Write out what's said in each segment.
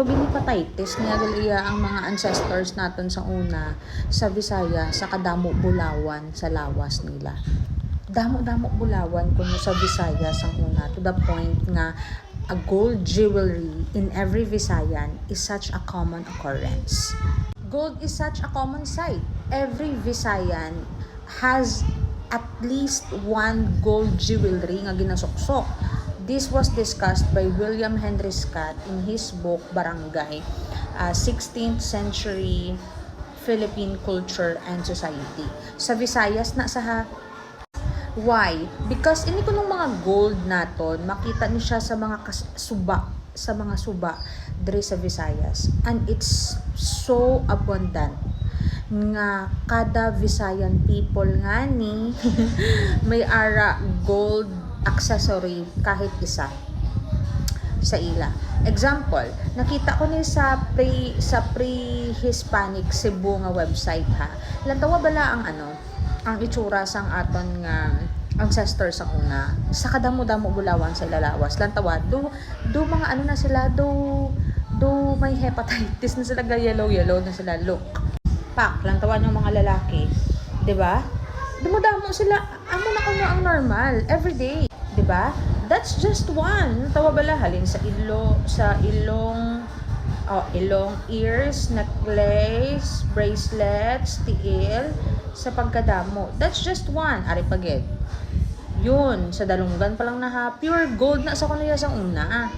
ginipatitis niya galiya ang mga ancestors naton sa una sa Visaya sa kadamo Bulawan sa lawas nila. Damo-damo Bulawan kuno sa Visaya sang una to the point nga a gold jewelry in every Visayan is such a common occurrence. Gold is such a common sight. Every Visayan has at least one gold jewelry nga ginasuksok. This was discussed by William Henry Scott in his book Barangay, 16th Century Philippine Culture and Society. Sa Visayas na sa why? Because ini ko nung mga gold naton, makita ni siya sa mga suba diri sa Visayas, and it's so abundant nga kada Visayan people nga ni may ara gold accessory kahit isa sa ila. Example, nakita ko ni sa pre-Hispanic Cebu nga website ha. Lantawa bala ang itsura sang aton nga ancestor sa una sa kadamo-damo Bulawan sa lalawas lantawa do mga na sila do may hepatitis na sila yellow na sila look pak lantawa ng mga lalaki, di ba? Dumudamo sila amo na kuno ang normal everyday, di ba? That's just one tawa bala halin sa ilong, ears, necklace, bracelets, tiil sa pagkadamo. That's just one. Ari pagid. Yun, sa dalunggan pa lang na ha. Pure gold na sa kunuya sa una.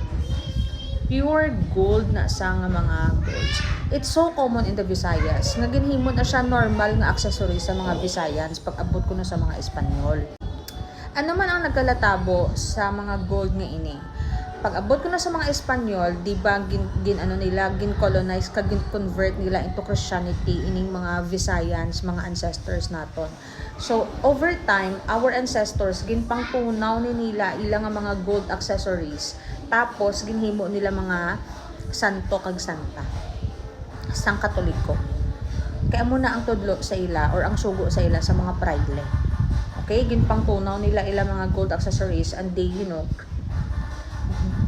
Pure gold na sa nga mga golds. It's so common in the Visayas. Nga ginhimo na siya normal nga accessory sa mga Visayans pag abot ko na sa mga Espanyol. Ano man ang nagkalatabo sa mga gold nga ini? Pag abot ko na sa mga Espanyol, di ba gin colonize ka, gin convert nila into Christianity ining mga Visayans, mga ancestors naton. So over time, our ancestors gin pangtunaw ni nila ilang mga gold accessories. Tapos ginhimo nila mga santo kag santa. Sang Katoliko. Kaya muna ang tudlo sa ila or ang sugo sa ila sa mga praile. Okay, gin pangtunaw nila ilang mga gold accessories and they,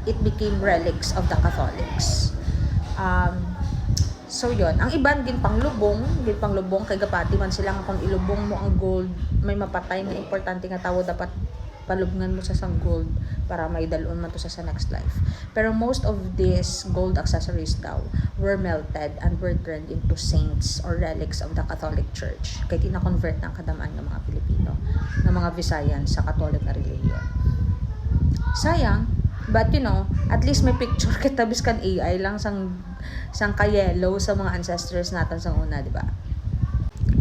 it became relics of the Catholics. So yon, ang iban gin panglubong kay gapati man sila nga kung ilubong mo ang gold may mapatay nga importante nga tawo dapat palubngan mo sa sang gold para may dalon man to sa next life. Pero most of these gold accessories daw were melted and were turned into saints or relics of the Catholic Church. Kay tina-convert ng kadamaan ng mga Pilipino, ng mga Visayan sa Catholic na religion. Sayang. But at least may picture kita biskan AI lang sang ka-yellow sa mga ancestors natin sa una, di ba?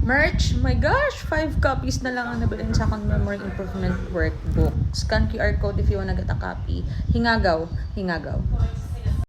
Merch, my gosh, 5 copies na lang ang nabilin sa akong memory improvement workbook. Scan QR code if you wanna get a copy. Hingagaw.